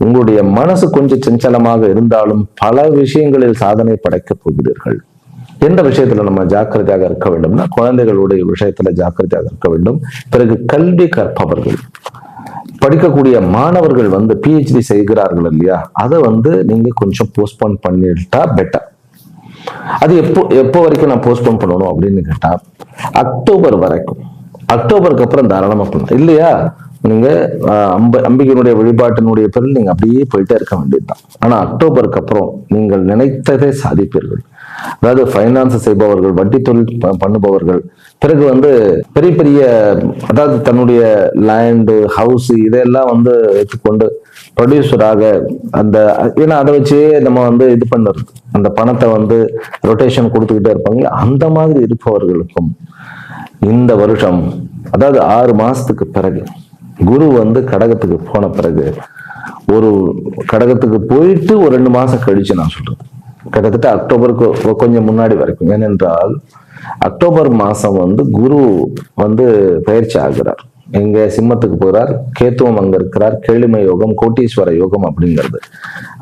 உங்களுடைய மனசு கொஞ்சம் சஞ்சலமாக இருந்தாலும் பல விஷயங்களில் சாதனை படைக்கப் போகிறீர்கள். எந்த விஷயத்துல நம்ம ஜாக்கிரதையாக இருக்க வேண்டும்னா குழந்தைகளுடைய விஷயத்துல ஜாக்கிரதையாக இருக்க வேண்டும். பிறகு கல்வி கற்பவர்கள், படிக்கக்கூடிய மாணவர்கள் வந்து PhD செய்கிறார்கள் இல்லையா, அதை வந்து நீங்க கொஞ்சம் போஸ்ட்போன் பண்ணிட்டா பெட்டர். அது எப்போ வரைக்கும் நான் போஸ்ட்போன் பண்ணணும் அப்படின்னு கேட்டா அக்டோபர் வரைக்கும். அக்டோபருக்கு அப்புறம் தாராளமா பண்ணலாம். இல்லையா நீங்க அம்பிகையினுடைய வழிபாட்டினுடைய பேரில் நீங்க அப்படியே போயிட்டே இருக்க வேண்டியதுதான். ஆனா அக்டோபருக்கு அப்புறம் நீங்கள் நினைத்ததை சாதிப்பீர்கள். அதாவது ஃபைனான்ஸ் செய்பவர்கள், வட்டி தொழில் பண்ணுபவர்கள், பிறகு பெரிய பெரிய அதாவது தன்னுடைய லேண்டு ஹவுஸ் இதெல்லாம் எடுத்துக்கொண்டு ப்ரொடியூசராக அந்த ஏன்னா அதை வச்சே நம்ம இது பண்ணுறது, அந்த பணத்தை ரொட்டேஷன் கொடுத்துக்கிட்டே இருப்பாங்க. அந்த மாதிரி இருப்பவர்களுக்கும் இந்த வருஷம் அதாவது 6 மாசத்துக்கு பிறகு குரு கடகத்துக்கு போன பிறகு ஒரு கடகத்துக்கு போயிட்டு ஒரு 2 மாசம் கழிச்சு நான் சொல்றது கிட்டத்தட்ட அக்டோபருக்கு கொஞ்சம் முன்னாடி வரைக்கும். ஏனென்றால் அக்டோபர் மாசம் குரு பயிற்சி ஆகிறார். எங்க சிம்மத்துக்கு போகிறார், கேத்துவம் அங்க இருக்கிறார், கேளிமை யோகம், கோட்டீஸ்வர யோகம் அப்படிங்கிறது.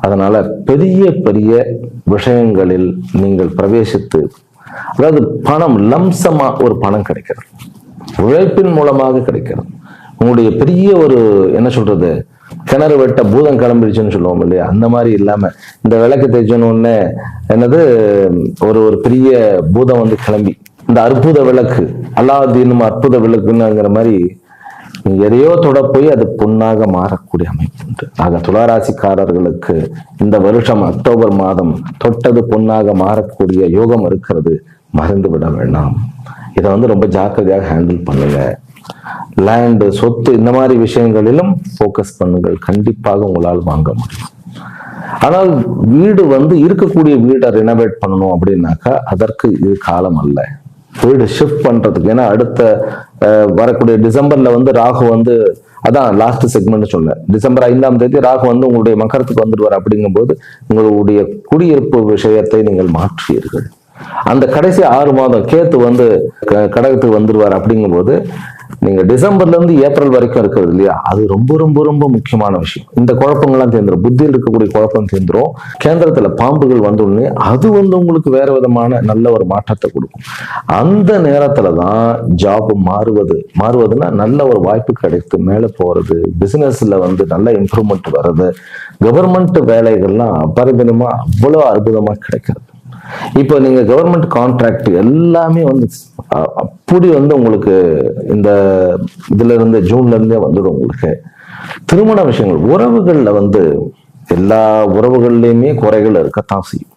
அதனால பெரிய பெரிய விஷயங்களில் நீங்கள் பிரவேசித்து அதாவது பணம் லம்சமா ஒரு பணம் கிடைக்கிறது, உழைப்பின் மூலமாக கிடைக்கிறது. உங்களுடைய பெரிய ஒரு என்ன சொல்றது கிணறு வெட்ட பூதம் கிளம்பிடுச்சுன்னு சொல்லுவோம் இல்லையா, அந்த மாதிரி இல்லாம இந்த விளக்கு தேய்ச்சோன்னு என்னது ஒரு பெரிய பூதம் கிளம்பி இந்த அற்புத விளக்கு அல்லாதீனும் அற்புத விளக்குன்னுங்கிற மாதிரி எதையோ தொட போய் அது பொன்னாக மாறக்கூடிய அமைப்பு உண்டு. ஆக துளாராசிக்காரர்களுக்கு இந்த வருஷம் அக்டோபர் மாதம் தொட்டது பொன்னாக மாறக்கூடிய யோகம் இருக்கிறது. மறந்து விட வேண்டாம். இதை ரொம்ப ஜாக்கிரதையாக ஹேண்டில் பண்ணுங்க. லேண்டு சொத்து இந்த மாதிரி விஷயங்களிலும் போக்கஸ் பண்ணுங்கள். கண்டிப்பாக உங்களால் வாங்க முடியும். ஆனால் வீடு இருக்கக்கூடிய வீடை ரெனோவேட் பண்ணணும் அப்படின்னாக்கா அதற்கு இது காலம் அல்ல. வீடு ஷிஃப்ட் பண்றதுக்கு, ஏன்னா அடுத்த வரக்கூடிய டிசம்பர்ல ராகு அதான் லாஸ்ட் செக்மெண்ட் சொன்னேன். டிசம்பர் 5ஆம் தேதி ராகு உங்களுடைய மக்கரத்துக்கு வந்துடுவார். அப்படிங்கும்போது உங்களுடைய குடியிருப்பு விஷயத்தை நீங்கள் மாற்றுவீர்கள். அந்த கடைசி 6 மாதம் கேத்து கடகத்துக்கு வந்துடுவார். அப்படிங்கும்போது நீங்க டிசம்பர்ல இருந்து ஏப்ரல் வரைக்கும் இருக்கிறது இல்லையா, அது ரொம்ப ரொம்ப ரொம்ப முக்கியமான விஷயம். இந்த குழப்பங்கள்லாம் தேர்ந்துடும், புத்தியில் இருக்கக்கூடிய குழப்பம் தேர்ந்துடும். கேந்திரத்துல பாம்புகள் வந்தோடனே அது உங்களுக்கு வேற விதமான நல்ல ஒரு மாற்றத்தை கொடுக்கும். அந்த நேரத்துலதான் ஜாப் மாறுவதுன்னா நல்ல ஒரு வாய்ப்பு கிடைத்து மேல போறது, பிசினஸ்ல நல்ல இம்ப்ரூவ்மெண்ட் வர்றது, கவர்மெண்ட் வேலைகள்லாம் அபரிமிதமா அவ்வளவு அற்புதமா கிடைக்கிறது. இப்போ நீங்க கவர்மெண்ட் கான்ட்ராக்ட் எல்லாமே அப்படி உங்களுக்கு இந்த இதுல இருந்து ஜூன்ல இருந்தே வந்துடும். உங்களுக்கு திருமண விஷயங்கள், உறவுகள்ல எல்லா உறவுகள்லயுமே குறைகள் இருக்கத்தான் செய்யும்.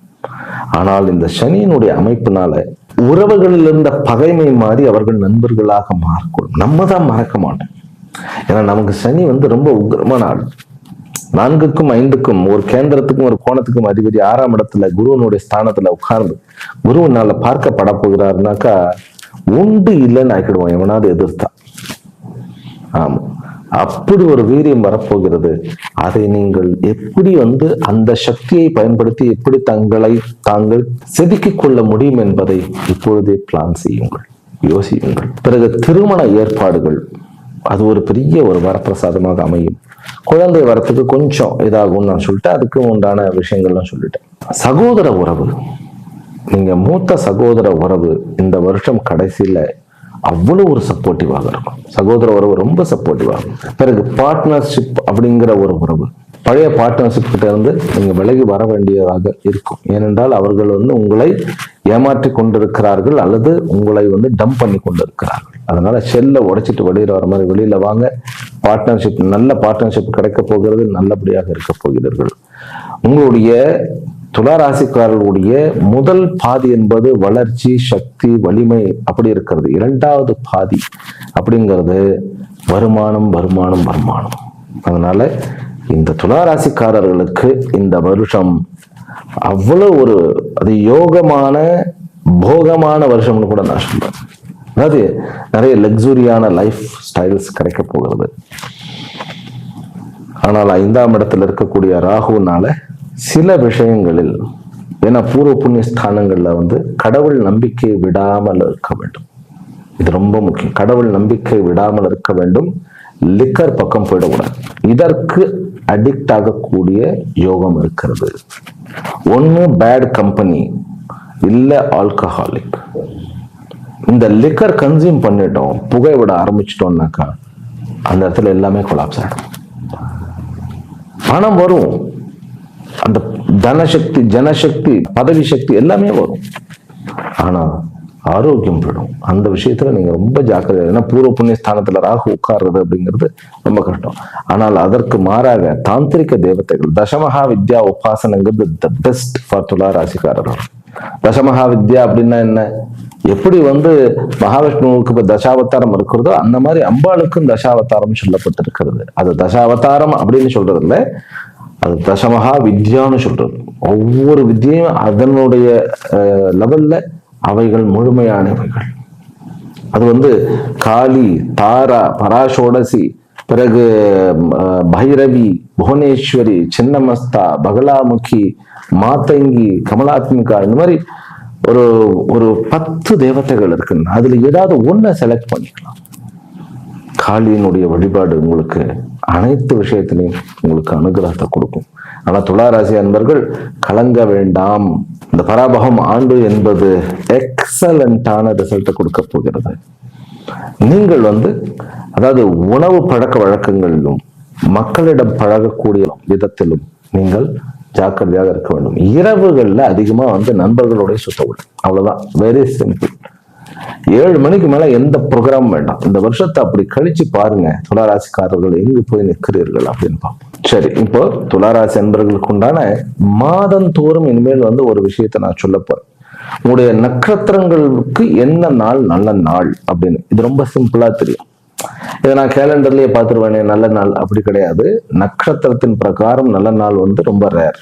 ஆனால் இந்த சனியினுடைய அமைப்பினால உறவுகளில் இருந்த பகைமை மாறி அவர்கள் நண்பர்களாக மாறக்கூடும். நம்ம தான் மறக்க மாட்டோம். ஏன்னா நமக்கு சனி ரொம்ப உக்கிரமான ஆள். 4க்கும் 5க்கும் ஒரு கேந்திரத்துக்கும் ஒரு கோணத்துக்கும் அதிபதி 6ஆம் இடத்துல குருவனுடைய ஸ்தானத்துல உட்கார்ந்து குருவனால பார்க்கப்பட போகிறாருனாக்கா உண்டு இல்லைன்னு ஆக்கிடுவோம் எவனாவது எதிர்த்தா. ஆமா, அப்படி ஒரு வீரியம் வரப்போகிறது. அதை நீங்கள் எப்படி அந்த சக்தியை பயன்படுத்தி எப்படி தாங்கள் செதுக்கிக் கொள்ள முடியும் என்பதை இப்பொழுதே பிளான் செய்யுங்கள், யோசியுங்கள். பிறகு திருமண ஏற்பாடுகள், அது ஒரு பெரிய ஒரு வரப்பிரசாதமாக அமையும். குழந்தை வரத்துக்கு கொஞ்சம் இதாகும்னு நான் சொல்லிட்டு அதுக்கு உண்டான விஷயங்கள்லாம் சொல்லிட்டேன். சகோதர உறவு, நீங்க மூத்த சகோதர உறவு இந்த வருஷம் கடைசியில அவ்வளவு ஒரு சப்போர்ட்டிவாக இருக்கும். சகோதர உறவு ரொம்ப சப்போர்ட்டிவாகும். பிறகு பார்ட்னர்ஷிப் அப்படிங்கிற ஒரு உறவு, பழைய பார்ட்னர்ஷிப் கிட்ட இருந்து நீங்க விலகி வர வேண்டியதாக இருக்கும். ஏனென்றால் அவர்கள் உங்களை ஏமாற்றி கொண்டிருக்கிறார்கள் அல்லது உங்களை டம்ப் பண்ணி கொண்டிருக்கிறார்கள். அதனால செல்ல உடைச்சிட்டு வெளியில வர மாதிரி வெளியில வாங்க. பார்ட்னர்ஷிப், நல்ல பார்ட்னர்ஷிப் கிடைக்க போகிறது, நல்லபடியாக இருக்க போகிறீர்கள். உங்களுடைய துளாராசிக்காரர்களுடைய முதல் பாதி என்பது வளர்ச்சி, சக்தி, வலிமை அப்படி இருக்கிறது. 2வது பாதி அப்படிங்கிறது வருமானம் வருமானம் வருமானம். அதனால இந்த துளாராசிக்காரர்களுக்கு இந்த வருஷம் அவ்வளவு ஒரு அது யோகமான போகமான வருஷம்னு கூட நான் சொல்றேன். அதாவது நிறைய லக்ஸுரியான லைஃப் ஸ்டைல்ஸ் கிடைக்க போகிறது. ஆனால் 5ஆம் இடத்துல இருக்கக்கூடிய ராகுனால சில விஷயங்களில், ஏன்னா பூர்வ புண்ணிய ஸ்தானங்கள்ல கடவுள் நம்பிக்கை விடாமல் இருக்க வேண்டும். இது ரொம்ப முக்கியம். கடவுள் நம்பிக்கை விடாமல் இருக்க வேண்டும். லிக்கர் பக்கம் போயிடக்கூடாது. இதற்கு அடிக்ட் ஆகக்கூடிய யோகம் இருக்கிறது. ஒன்னு பேட் கம்பெனி, இல்ல ஆல்கஹாலிக். இந்த லிக்கர் கன்சியூம் பண்ணிட்டோம், புகை விட ஆரம்பிச்சிட்டோம்னாக்கா அந்த இடத்துல எல்லாமே கொலாப்ஸ் ஆகிடும். பணம் வரும், அந்த தனசக்தி, ஜனசக்தி, பதவி சக்தி எல்லாமே வரும். ஆனா ஆரோக்கியம் போயிடும். அந்த விஷயத்துல நீங்க ரொம்ப ஜாக்கிரதை. ஏன்னா பூர்வ புண்ணிய ஸ்தானத்துல ராகு உட்கார்றது அப்படிங்கிறது ரொம்ப கஷ்டம். ஆனால் அதற்கு மாறாக தாந்திரிக தேவதைகள், தசமகா வித்யா உபாசனங்கிறது த பெஸ்ட் ஃபார் துலா ராசிக்காரர்கள். தசமகா வித்யா அப்படின்னா என்ன? எப்படி மகாவிஷ்ணுவுக்கு இப்ப தசாவதாரம் இருக்கிறதோ அந்த மாதிரி அம்பாளுக்கும் தசாவதாரம் சொல்லப்பட்டிருக்கிறது. அது தசாவதாரம் அப்படின்னு சொல்றது இல்லை, அது தசமகா வித்யான்னு சொல்றது. ஒவ்வொரு வித்தியையும் அதனுடைய லெவல்ல அவைகள் முழுமையானவைகள். அது காளி, தாரா, பராசோடசி, பிறகு பைரவி, புவனேஸ்வரி, சின்னமஸ்தா, பகலாமுகி, மாத்தங்கி, கமலாத்மிகா, இந்த மாதிரி ஒரு 10 தேவதைகள் இருக்குன்னு. அதுல ஏதாவது ஒன்றை செலக்ட் பண்ணிக்கலாம். காளியினுடைய வழிபாடு உங்களுக்கு அனைத்து விஷயத்திலையும் உங்களுக்கு அனுகிரகத்தை கொடுக்கும். ஆனா துளாராசி அன்பர்கள் கலங்க வேண்டாம். இந்த பராபகம் ஆண்டு என்பது எக்ஸலண்டான ரிசல்ட்டை கொடுக்க போகிறது. நீங்கள் அதாவது உணவு பழக்க வழக்கங்களிலும் மக்களிடம் பழகக்கூடிய விதத்திலும் நீங்கள் ஜாக்கிரதையாக இருக்க வேண்டும். இரவுகள்ல அதிகமா நண்பர்களுடைய சுத்த விடும். அவ்வளவுதான், வெரி சிம்பிள். 7 மணிக்கு மேல எந்த ப்ரோக்ராம் வேண்டாம். இந்த வருஷத்தை அப்படி கழிச்சு பாருங்க, துளாராசிக்காரர்கள் எங்கு போய் நிற்கிறீர்கள் அப்படின்னு பார்ப்போம். சரி, இப்போ துளாராசி என்பவர்களுக்கு உண்டான மாதந்தோறும் இனிமேல் ஒரு விஷயத்தை நான் சொல்ல போறேன். உங்களுடைய நட்சத்திரங்களுக்கு என்ன நாள் நல்ல நாள் அப்படின்னு. இது ரொம்ப சிம்பிளா தெரியும். இதை நான் கேலண்டர்லயே பார்த்துருவேனே நல்ல நாள் அப்படி கிடையாது. நட்சத்திரத்தின் பிரகாரம் நல்ல நாள் ரொம்ப ரேர்.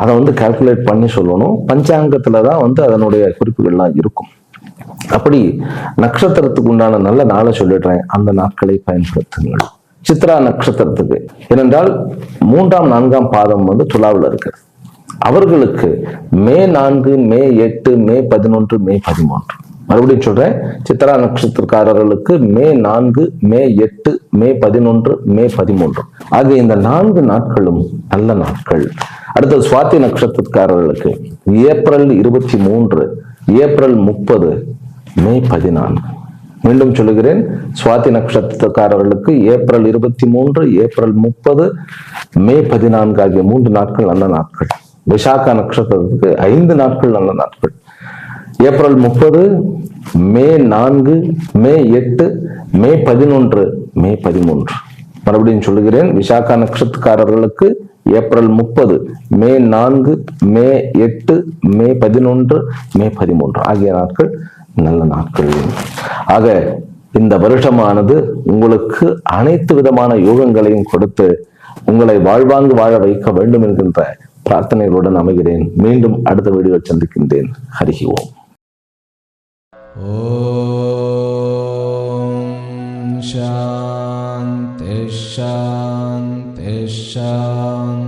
அதை கால்குலேட் பண்ணி சொல்லணும். பஞ்சாங்கத்துலதான் அதனுடைய குறிப்புகள்லாம் இருக்கும். அப்படி நட்சத்திரத்துக்கு உண்டான நல்ல நாளை சொல்லிடுறேன். அந்த நாட்களை பயன்படுத்துங்கள். சித்ரா நட்சத்திரத்துக்கு, ஏனென்றால் 3ஆம் 4ஆம் பாதம் துலாவில் இருக்கு. அவர்களுக்கு மே 4, மே 8, மே 11, மே 13. மறுபடியும் சொல்றேன், சித்ரா நட்சத்திரக்காரர்களுக்கு மே 4, மே 8, மே 11, மே 13 ஆகிய இந்த 4 நாட்களும் நல்ல நாட்கள். அடுத்தது சுவாதி நட்சத்திரக்காரர்களுக்கு ஏப்ரல் 23, ஏப்ரல் 30, மே 14. மீண்டும் சொல்லுகிறேன், சுவாதி நட்சத்திரக்காரர்களுக்கு ஏப்ரல் 23, ஏப்ரல் 30, மே 14 ஆகிய 3 நாட்கள் நல்ல நாட்கள். விசாகா நட்சத்திரத்துக்கு 5 நாட்கள் நல்ல நாட்கள். ஏப்ரல் 30, மே 4, மே 8, மே 11, மே 13. மறுபடியும் சொல்லுகிறேன், விசாகா நட்சத்திரக்காரர்களுக்கு ஏப்ரல் 30, மே 4, மே 8, மே 11, மே 13 ஆகிய நாட்கள் நல்ல நாட்கள். ஆக இந்த வருஷமானது உங்களுக்கு அனைத்து விதமான யோகங்களையும் கொடுத்து உங்களை வாழ்வாங்கு வாழ வைக்க வேண்டும் என்கின்ற பிரார்த்தனைகளுடன் அமைகிறேன். மீண்டும் அடுத்த வீடியோ சந்திக்கின்றேன். ஹரிஹி ஓம். ஓம் சாந்தி சாந்தி சாந்தி.